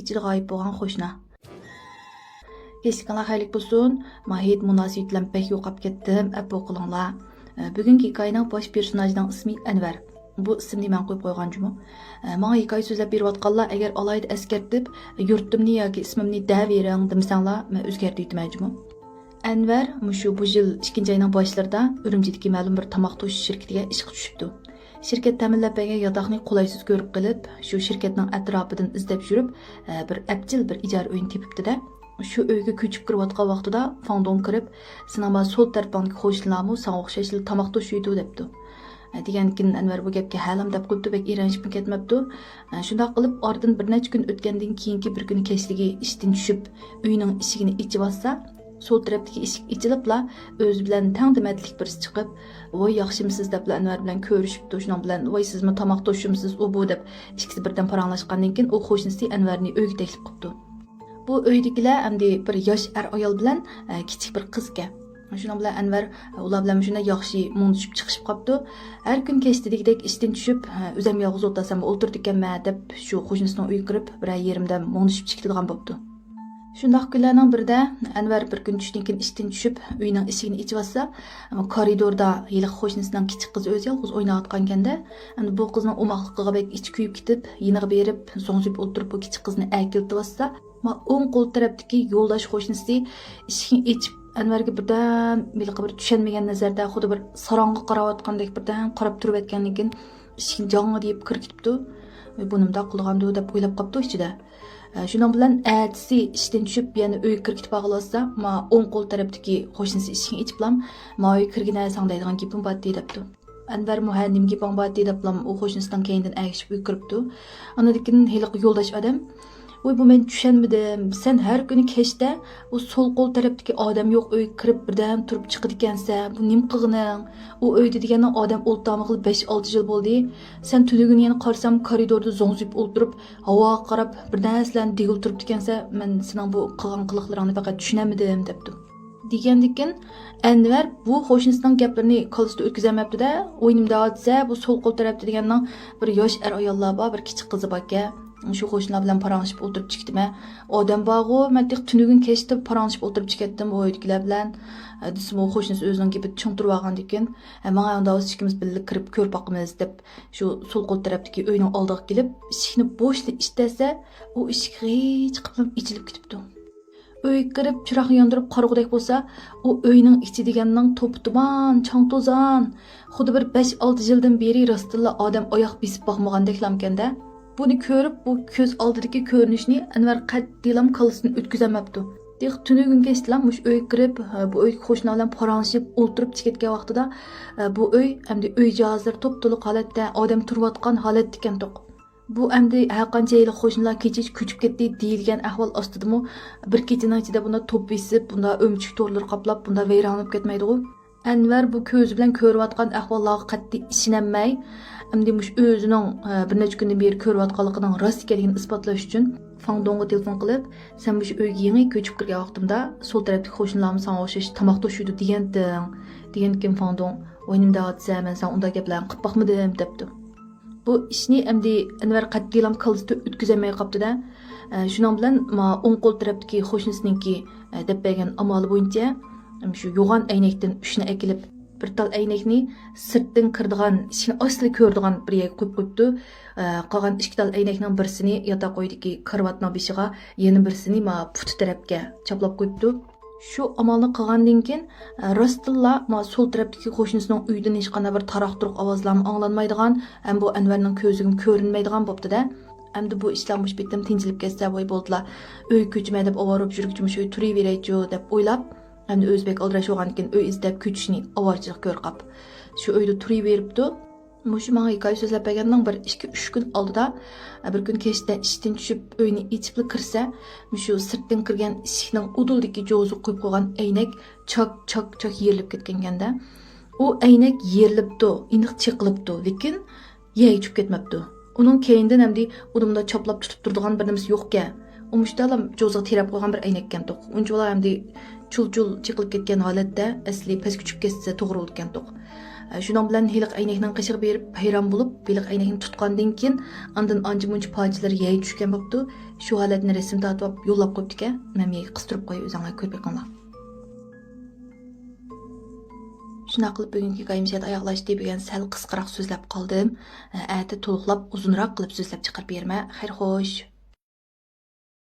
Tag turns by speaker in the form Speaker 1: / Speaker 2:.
Speaker 1: İçide gayip boğan hoşuna. Keşkanlar hayırlı olsun. Mahiyet münasebetlen pek yoqap ketdim. Əppo qılınlar. Bugünkü hikoyaning bosh personajining ismi Anvar. Bu ismni men qo'yib qo'yganjimi? Menga hikoya so'zlab berayotganlar agar alayda eskartib, yurtimni yoki ismimni davering demasanglar, men o'zgartirib aytmayjimi? Anvar mushu bu yil 2-oyning boshlarida Urumchidagi ma'lum bir tomoq to'shish shirkatiga ishga tushibdi. Shirkat ta'minlab bergan yotoqni qulaysiz ko'rib qilib, shu shirkatning atrofidan izlab yurib, bir apchil bir ijara uyini tepibdi-da. Shu uyga ko'chib kirayotgan vaqtida Fangdong kirib, "Sinama sol tarafingdagi qo'shnilarmi senga o'xshashli tomoq to'shiydi" debdi. Degankin Anvar bu gapga halim deb qo'yibdi, bek iranishib ketmabdi. Shunday qilib, oradan bir necha kun o'tgandan keyingi bir kuni keshligi ishdan tushib, uyning eshigini ichib olsa, sol tarafdagi eshik ichilibla o'zi bilan tangdimatlik birisi chiqib, "Voy, yaxshimisiz?" deb Anvar bilan ko'rishibdi. Shuning bilan, "Voy, sizmi tomoq to'shimsiz u bu" deb ikkisi birdan paranglashgandan keyin u qo'shnisi Anvarni uyga taklif qilibdi. Bu uydagilar endi bir yosh ayol bilan kichik bir qizga. Shuning bilan Anvar ular bilan shunday yaxshi muntishib chiqishib qopdi. Har kun kechdigidek ishdan tushib, "O'zim yolg'iz o'tirsam o'tirdi ekanman" deb shu qo'shnisining uyiga kirib, bir yerimda muntishib chiqadigan bo'pti. Shundaq kunlarning birida Anvar bir kun tushdan keyin ishdan tushib, uyining eshigini ichib olsa, koridorda yiliq qo'shnisining kichik qizi o'zi yolg'iz o'ynayotgan ekanda, endi bu qizning umoqligiga bek ichi kuyib ketib, yiniga berib, so'ngzib o'tirib bu kichik qizni akiltib olsa, o'ng qo'l tarafdagi yo'ldosh qo'shnisi eshikni ichib Anvarga birdan biliqib bir tushunmagan nazarda xuddi bir sarong'i qarayotgandek birdan qarab turib aytgandan keyin eshikni jonga deb kirib ketibdi. Bu nimda qilgandi deb o'ylab qopdi ichida. Shuning bilan atisi ishdan tushib yana uyga kirib ketib qolsa, ma o'ng qo'l tarafdagi qo'shnisi eshikni ichiblam, "Ma uyga kirginasan" deydigan gapim bor debdi. Anvar muhannim gapim bor deblam u qo'shnisidan keyindan agishib uyga kiribdi. Anadikin heliq yo'ldosh odam, "Voy, bu men tushunmadim. Sen har kuni kechda u sol qo'l tarafdagi odam yo'q uyga kirib birdan turib chiqadi ekansa, bu nim qilg'ining? U uyda degan odam o'ltami qilib 5-6 yil bo'ldi. Sen tunugini yana qarsam koridorda zo'ngzib o'tirib, havoga qarab birdan sizlan degil turibdi ekansa, men sening bu qilgan qiliqlaringni faqat tushunamadim" debdi. Degandikin Anvar bu qo'shnisining gaplarini qo'lida o'tkazamabdi-da, "O'ynimda otsa, bu sol qo'l tarafda deganning bir yosh ayollar bor, bir kichik qizi bor ekan. Shu qo'shnilar bilan paranglashib o'tirib chiqdimi? Odam bor-ku, men tunugin kechda paranglashib o'tirib chiqatdim bu uydagilar bilan." Desam u qo'shnisi o'zining gapini tushuntirib olgandan keyin, "Menga unda o'z ikkimiz birga kirib ko'rib boqamiz" deb shu sol qo'l tarafdagi uyning oldiga kelib, eshikni bo'shli ishtasa, u eshik hech qilib ichilib ketibdi. Uyga kirib chiroq yondirib qaragudek bo'lsa, u uyning ichi deganning to'p-tuban, chang-to'zon, xuddi bir 5-6 yildan beri rostilla odam oyoq besib boqmagandek lamkanda. Buni ko'rib, bu ko'z oldidagi ko'rinishni Anvar qattiqlam qalbisidan o'tkazamabdi. Deq tunugin kechdilam mush uyga kirib, bu uy qo'shnilar bilan paranglashib o'tirib chiqatgan vaqtida bu uy endi uy jihozlari to'p-to'liq holatda, odam turayotgan holatda ekan to'q. Bu endi har qancha yil qo'shnilar kechich ko'chib ketdi deyilgan ahvol ostidami bir kechining ichida bunda to'p besib, bunda o'mchik to'rlar qoplab, bunda vayronlanib ketmaydi-ku. Anvar bu ko'zi bilan ko'rayotgan ahvollarga qattiq ishonmay, endi mush o'zining bir necha kundan beri ko'rayotganligining rost ekanligini isbotlash uchun Fangdongga telefon qilib, "Sen bu uyga yangi ko'chib kirgan vaqtimda sol tarafdagi qo'shnilarimiz senga o'xshash tomoq to'shiydi deganding" degankin Fangdong, "O'ynimda otsa, men sen unday gaplarni qilib boqmadim" debdi. Bu ishni endi Anvar qattiqlam qalbida o'tkazolmay qopdi-da. Shuning bilan o'ng qo'l tarafdagi qo'shnisiningki deb bergan amoli bo'yicha shu yo'g'on aynakdan 3 ni akilib, bir tal aynakni sirtdan kirdigan, ishni asli ko'rdigan bir yerga qo'yib qo'yibdi. Qolgan 2 tal aynakning birisini yotoq qo'ydagi karvatning beshiga, yana birisini puti tarafga chaplab qo'yibdi. Shu amalni qilgandan keyin rostilla sol tarafdagi qo'shnisining uyidan hech qanday bir taroq-turuq ovozlarni anglanmaydigan, ham bu Anvarning ko'ziga ko'rinmaydigan bo'pti-da. Endi bu ishlar mush bitim tinchilib ketsa voy bo'ldilar. Uy ko'chmay deb ovorib yurgich mush uy turaveraychi deb o'ylab, endi o'zbek aldrash bo'lgandan keyin uy izlab ko'chishni ovorchilik ko'rqab. Shu uyda turaveribdi. Mushu menga hikoya so'zlab berganning bir 2-3 kun oldida bir kun kechda ishdan tushib uyni ichib kirsa, shu sirtdan kirgan eshikning uduldagi jo'zi qo'yib qo'ygan aynak chak yerilib ketganda, u aynak yerilibdi, iniq chiqilibdi, lekin yeyib ketmabdi. Uning keyindan hamdi udumda choplab tutib turadigan bir narsa yo'q-ku. U mushtalam jo'ziga terab qo'ygan bir aynak ekan to'q. Unchalar hamdi chul-chul chiqilib ketgan holatda asli pastga tushib ketsa to'g'ri bo'lgan to'q. Şunun bilan hiliq aynakning qishiga berib hayron bo'lib, hiliq aynakni tutgandan keyin andan ancha-muncha pochilar yey tushgan bo'pti. Shu holatni rasm tortib yo'llab qo'yibdi ekan. Men menga qistirib qo'yib o'zinglar ko'rib beqinglar. Shuna qilib bugungi hikoyamiz oyoqlashdi. Bugun sal qisqaroq so'zlab qoldim. Әті to'liqlab uzunroq qilib so'zlab chiqarib berma. Xayr xo'sh.